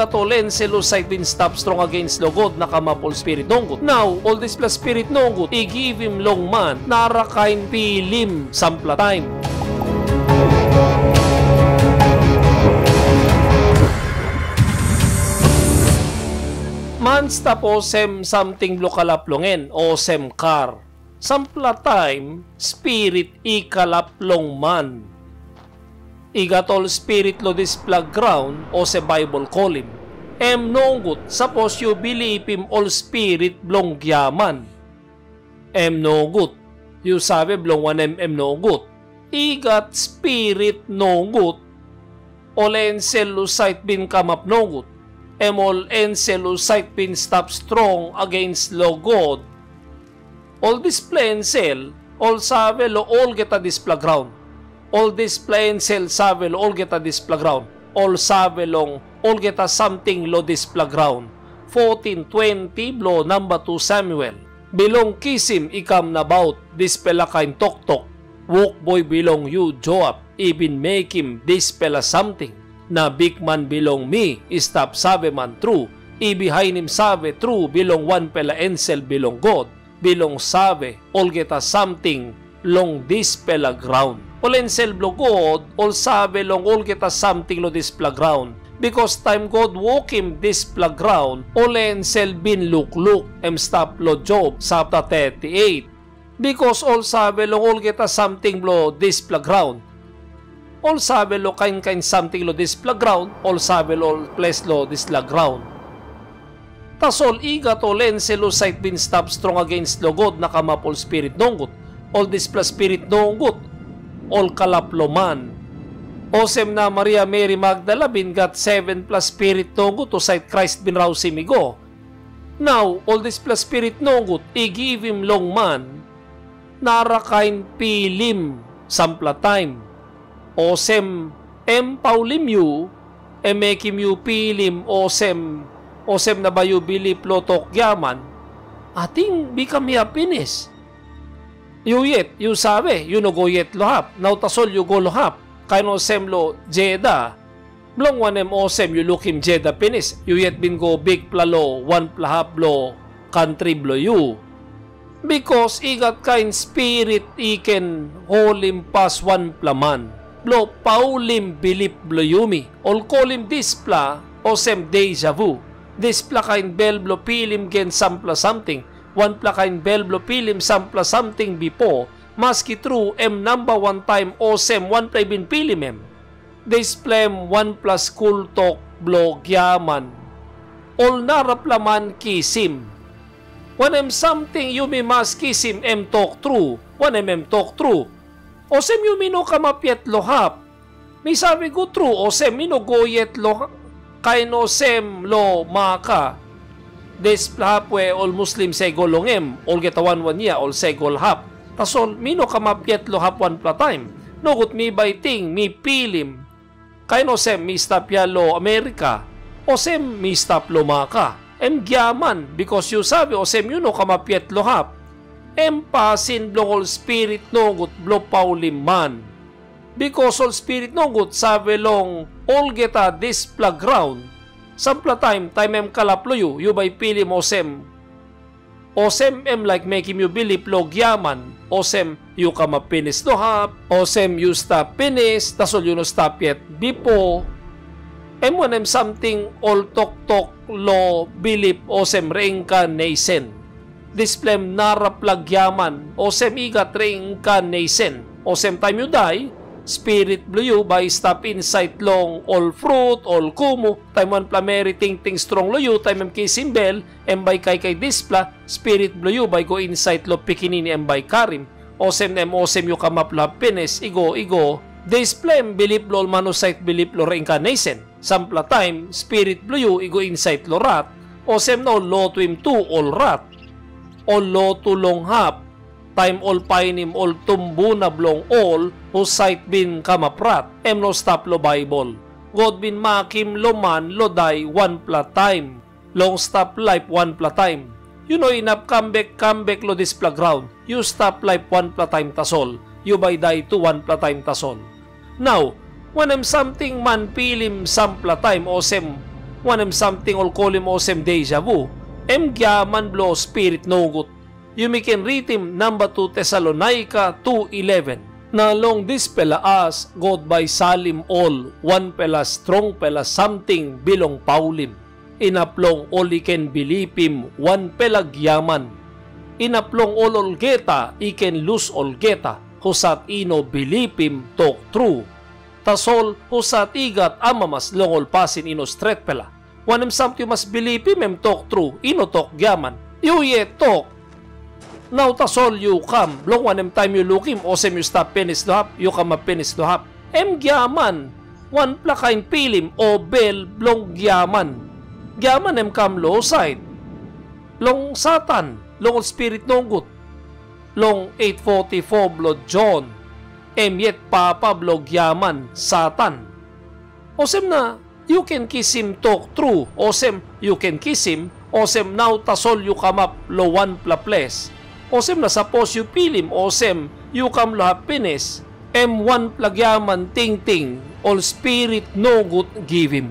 igatolen selusite bin stop strong against logod nakamapol spirit nonggut. Now, all this plus spirit nonggut, i-give him long man, narakain pilim sampla time. Mans tapos sem something lokalaplongen o sem car. Sampla time, spirit ikalaplong man. Igatol spirit lo displag ground o se Bible call him. Nonggut, suppose you believe him all spirit blong gyaman. Nonggut, you sabi blong 1 nonggut. Igat spirit nonggut, olen selusite bin kamap nonggut. Emol en selusite bin stop strong against lo God. All display and sell, all sabe lo all get a display ground. All display and sell sabe lo all get a display ground. All sabe long all get a something lo display ground. 14:20 lo number 2 Samuel. Bilong kisim ikam na bout dispela kain tok-tok. Walk boy bilong you Joab. Even make him dispela something. Na big man bilong me, stop sabe man true. I behind him sabe true, bilong one pela ensel bilong God. Bilong sabe, all geta something, long this pela ground. All ensel blo God, all sabe long all geta something lo this pela ground. Because time God walk him this pela ground, all ensel bin look, stop lo Job, chapter 38. Because all sabe long all geta something lo this pela ground. All sabi lo kain something lo this ground, all sabi lo place lo this ground. Tasol igat o len selusite bin stop strong against lo God nakamapol spirit nonggut. All this plus spirit nonggut, all kalaplo man. Osem na Maria Mary Magdala bin got 7 plus spirit nonggut to sight Christ bin raw simigo. Now, all this plus spirit nonggut, i-give him long man, narakain pilim sampla time. Osem paulim yu, mekim yu pilim osem na bayu bilip lotok yaman, ating bikam yapinis. You yet, you sabe, you no go yet lohap, nautasol you go lohap, kaino sem lo jeda, blong wanem osem you look him jeda pinis, you yet bin go big plalo, one plahap lo, country blo you. Because igat kain spirit iken holim pas one plaman. Blo paulim bilip blo yumi. Ol kolim displa o sem deja vu. Displa kain bel blo pilim gen sampla something. One pla kain bel blo pilim sampla something before. Maski true number 1 time o sem one play bin pilim Displem 1 plus cool talk blo gyaman. Ol naraplaman kisim. When something yumi mas kisim talk true. When talk true. O sem yu mino kamapyet lohap. May sabi ko true. O sem mino goyet lohap. Kaino sem lo maka. Desplahapwe all Muslim segolongem. All getawan niya. All segol hap. Tasol mino kamapyet lohap one pla time. Nogut mi baiting mi pilim. Kaino sem mi stapya lo Amerika. O sem mi stap lo maka. Gyaman. Because you sabi o sem yun no kamapyet lohap. Pasin blong all spirit nogut blo paulim man. Because all spirit nogut sabi long all geta this plug ground. Sampla time kalaplo you by pilim osem. Osem like making you believe lo gyaman. Osem you kama pinis lohap. Osem you stop pinis. Tasol you no stop yet. Bipo. Wanem something all tok lo believe osem reincarnation. Displem naraplagyaman o sem igat reincarnation o sem time you die spirit blue you by stop insight long all fruit all kumu time one plameri ting strong lo you time kisimbel by kay displa spirit blue you by go insight lo pikinini by karim o sem you kamapla penes igo displem bilip lo manusite bilip lo reincarnation sampla time spirit blue you igo insight lo rat o sem no lo twim tu all rat all lo tulong hap, time all painim all tumbu na blong all, whose sight bin kamaprat, no stop lo Bible. God bin makim lo man lo die one pla time, long stop life one pla time. You know inap comeback lo displa ground, you stop life one pla time tasol, you by die to one pla time tasol. Now, when something man pilim sampla time o sem One something all call him osem deja vu. Gyaman blo spirit no good. You can read him number 2 Thessalonica 2:11. Na long this pela as God by salim all, one pela strong pela something bilong paulim. Inaplong all iken bilipim, one pela gyaman. Inaplong all olgeta, iken lose olgeta, husat ino bilipim talk true. Tasol husat igat amamas long ol pasin ino stret pela. Wanem something mas bilipim em talk true, ino talk gyaman. You yet talk. Now tasol you come, long one time you look him, osem you stop penis to hap, you come a penis to hap. Gyaman, one plakain pilim o bel blong gyaman. Gyaman come low side. Long satan, long spirit no good. Long 844 blood John. Yet papa blog gyaman, satan. Osem na, you can kiss him talk true. Osem, you can kiss him. Osem now tasol you come up low one place. Osem na suppose you pilim, osem you come lo happiness, M1 plagyaman ting ting, all spirit no good give him.